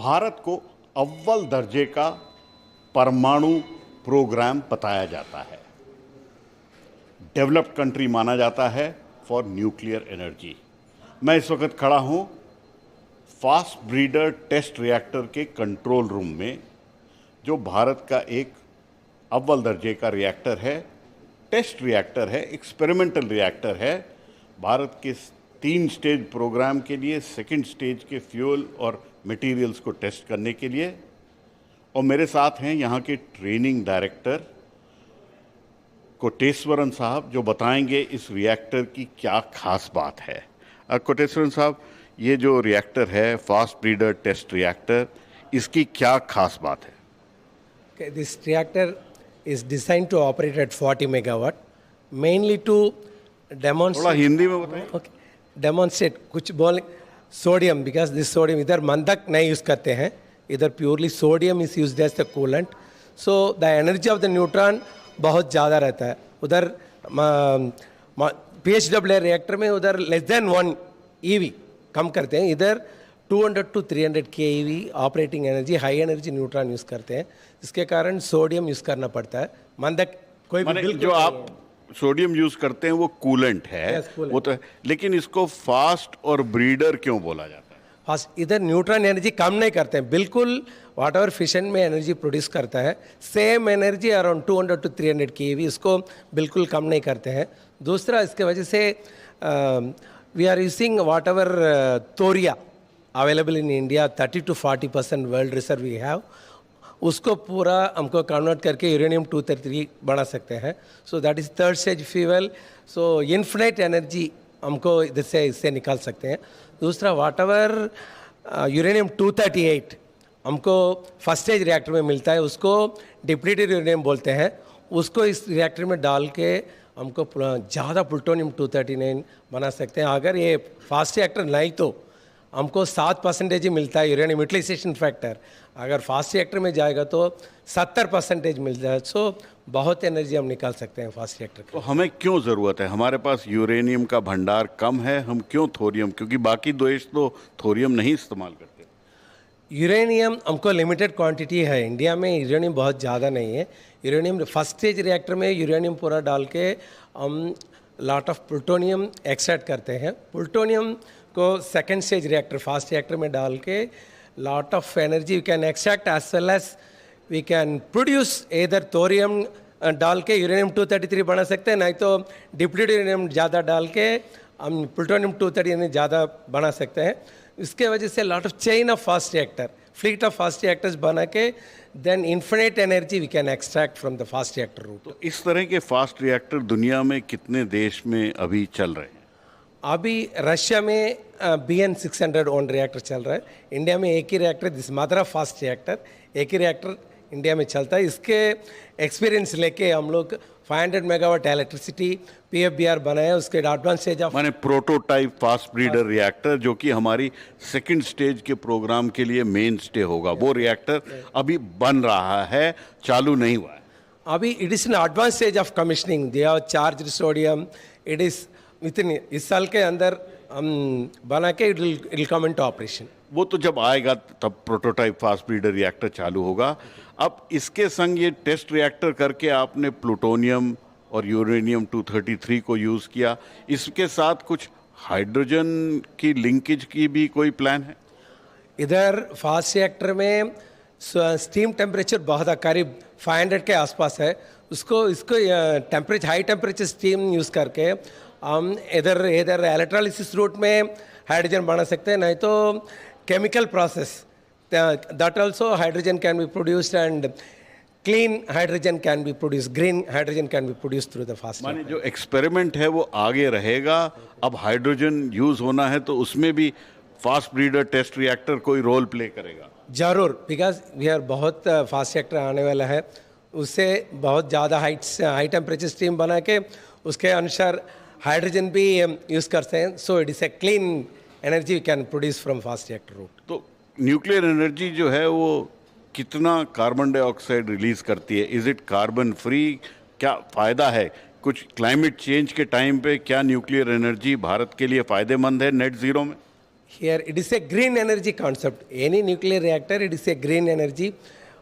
भारत को अव्वल दर्जे का परमाणु प्रोग्राम बताया जाता है। डेवलप्ड कंट्री माना जाता है फॉर न्यूक्लियर एनर्जी। मैं इस वक्त खड़ा हूं फास्ट ब्रीडर टेस्ट रिएक्टर के कंट्रोल रूम में, जो भारत का एक अव्वल दर्जे का रिएक्टर है, टेस्ट रिएक्टर है, एक्सपेरिमेंटल रिएक्टर है। भारत के 3 स्टेज प्रोग्राम के लिए, सेकंड स्टेज के फ्यूल और मटेरियल्स को टेस्ट करने के लिए। और मेरे साथ हैं यहाँ के ट्रेनिंग डायरेक्टर कोटेश्वरन साहब, जो बताएंगे इस रिएक्टर की क्या खास बात है। कोटेश्वरन साहब, ये जो रिएक्टर है फास्ट ब्रीडर टेस्ट रिएक्टर, इसकी क्या खास बात है? This reactor is designed to operate at 40 megawatt, mainly to demonstrate. थोड़ा हिंदी में बताएं। Okay, demonstrate कुछ बोल सोडियम, because this sodium इधर मंदक नहीं यूज करते हैं, इधर purely sodium is used as the coolant. So the energy of the neutron बहुत ज़्यादा रहता है उधर। PHW रिएक्टर में उधर लेस देन 1 EV कम करते हैं, इधर 200 to 300 keV operating energy, high energy neutron use करते हैं। इसके कारण सोडियम यूज़ करना पड़ता है। मंदक कोई भी बिल्कुल जो आप सोडियम यूज करते हैं वो कूलेंट है, coolant। वो तो है, लेकिन इसको फास्ट और ब्रीडर क्यों बोला जाता है? फास्ट इधर न्यूट्रॉन एनर्जी कम नहीं करते हैं, बिल्कुल वाट एवर फिशन में एनर्जी प्रोड्यूस करता है, same energy around 200 to 300 keV, इसको बिल्कुल कम नहीं करते हैं। दूसरा, इसके वजह से we are using whatever thoria available in India, 30 to 40% world reserve we have, उसको पूरा हमको कन्वर्ट करके यूरेनियम 233 बना सकते हैं। So that is third stage fuel. So infinite energy हमको इससे निकाल सकते हैं। दूसरा, वाट एवर यूरेनियम 238 हमको फर्स्ट स्टेज रिएक्टर में मिलता है, उसको डिप्लीटेड यूरेनियम बोलते हैं, उसको इस रिएक्टर में डाल के हमको ज़्यादा प्लूटोनियम 239 बना सकते हैं। अगर ये फास्ट रिएक्टर नहीं तो हमको 7% ही मिलता है यूरेनियम यूटिलाइजेशन फैक्टर, अगर फास्ट रिएक्टर में जाएगा तो 70% मिलता है। सो बहुत एनर्जी हम निकाल सकते हैं फास्ट रिएक्टर तो हमें क्यों ज़रूरत है? हमारे पास यूरेनियम का भंडार कम है, हम क्यों थोरियम? क्योंकि बाकी देश तो थोरियम नहीं इस्तेमाल करते। यूरेनियम हमको लिमिटेड क्वांटिटी है, इंडिया में यूरेनियम बहुत ज़्यादा नहीं है। यूरेनियम फर्स्ट स्टेज रिएक्टर में यूरेनियम पूरा डाल के हम लॉट ऑफ प्लूटोनियम एक्सट्रैक्ट करते हैं। प्लूटोनियम को second stage reactor fast reactor में डाल के lot of energy we can extract as well as we can produce. इधर थोरियम डाल के यूरेनियम 233 बना सकते हैं, नहीं तो डिप्लीटेड यूरेनियम ज़्यादा डाल के हम प्लूटोनियम 230 ज़्यादा बना सकते हैं। इसके वजह से lot of chain of fast reactor, fleet of fast reactors बना के then infinite energy we can extract from the fast reactor route. तो इस तरह के फास्ट रिएक्टर दुनिया में कितने देश में अभी चल रहे हैं? अभी रशिया में BN 600 ओन रिएक्टर चल रहा है। इंडिया में एक ही reactor, this mother of fast reactor, एक ही रिएक्टर इंडिया में चलता है। इसके एक्सपीरियंस लेके हम लोग 500 मेगावाट इलेक्ट्रिसिटी PFBR बनाया, उसके एडवांस स्टेज ऑफ माने प्रोटोटाइप फास्ट ब्रीडर रिएक्टर, जो कि हमारी सेकंड स्टेज के प्रोग्राम के लिए मेन स्टे होगा, वो रिएक्टर अभी बन रहा है, चालू नहीं हुआ है अभी। It is in advance stage of commissioning, they have charge sodium, it is within इस साल के अंदर हम बना के it will come into operation. वो तो जब आएगा तब प्रोटोटाइप फास्ट ब्रीडर रिएक्टर चालू होगा। अब इसके संग ये टेस्ट रिएक्टर करके आपने प्लूटोनियम और यूरेनियम 233 को यूज़ किया, इसके साथ कुछ हाइड्रोजन की लिंकेज की भी कोई प्लान है? इधर फास्ट रिएक्टर में स्टीम टेम्परेचर बहुत करीब 500 के आसपास है, इसको temperature high temperature steam use करके हम इधर इलेक्ट्रोलिसिस रूट में हाइड्रोजन बना सकते हैं, नहीं तो chemical process that also hydrogen can be produced and clean hydrogen can be produce, green hydrogen can be produce through the fast. माने जो एक्सपेरिमेंट है वो आगे रहेगा। अब हाइड्रोजन यूज़ होना है तो उसमें भी फास्ट ब्रीडर टेस्ट रिएक्टर कोई रोल प्ले करेगा जरूर, बिकॉज वी आर बहुत फास्ट रिएक्टर आने वाला है, उससे बहुत ज़्यादा हाई टेम्परेचर स्टीम बना के उसके अनुसार हाइड्रोजन भी यूज़ करते हैं। So it is a clean energy we can produce from fast reactor route. तो न्यूक्लियर एनर्जी जो है वो कितना कार्बन डाइऑक्साइड रिलीज करती है? Is it carbon free? क्या फ़ायदा है? कुछ क्लाइमेट चेंज के टाइम पे क्या न्यूक्लियर एनर्जी भारत के लिए फ़ायदेमंद है नेट ज़ीरो में? Here it is a green energy concept. Any nuclear reactor, it is a green energy.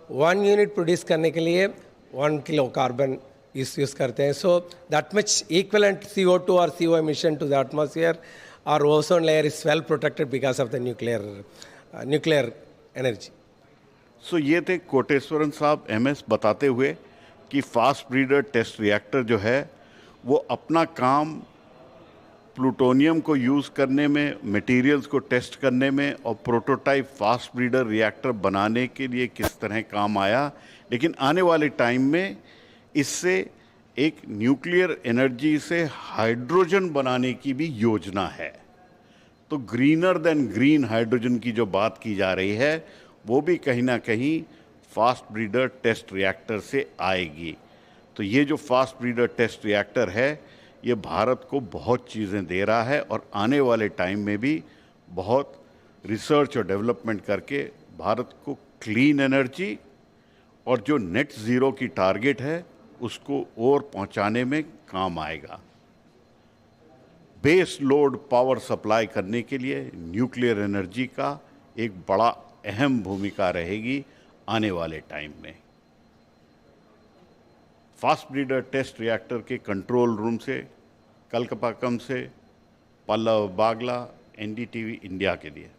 1 unit produce करने के लिए 1 kilo carbon is use करते हैं. So that much equivalent CO2 or CO emission to the atmosphere, our ozone layer is well protected because of the nuclear energy. सो ये थे कोटेश्वरन साहब MS बताते हुए कि फास्ट ब्रीडर टेस्ट रिएक्टर जो है वो अपना काम प्लूटोनियम को यूज़ करने में, मटेरियल्स को टेस्ट करने में और प्रोटोटाइप फास्ट ब्रीडर रिएक्टर बनाने के लिए किस तरह काम आया, लेकिन आने वाले टाइम में इससे एक न्यूक्लियर एनर्जी से हाइड्रोजन बनाने की भी योजना है. तो ग्रीनर देन ग्रीन हाइड्रोजन की जो बात की जा रही है वो भी कहीं ना कहीं फास्ट ब्रीडर टेस्ट रिएक्टर से आएगी. तो ये जो फास्ट ब्रीडर टेस्ट रिएक्टर है ये भारत को बहुत चीज़ें दे रहा है और आने वाले टाइम में भी बहुत रिसर्च और डेवलपमेंट करके भारत को क्लीन एनर्जी और जो नेट ज़ीरो की टारगेट है उसको और पहुंचाने में काम आएगा. बेस लोड पावर सप्लाई करने के लिए न्यूक्लियर एनर्जी का एक बड़ा अहम भूमिका रहेगी आने वाले टाइम में. फास्ट ब्रीडर टेस्ट रिएक्टर के कंट्रोल रूम से कलकपाकम से पल्लव बागला, एनडीटीवी इंडिया के लिए.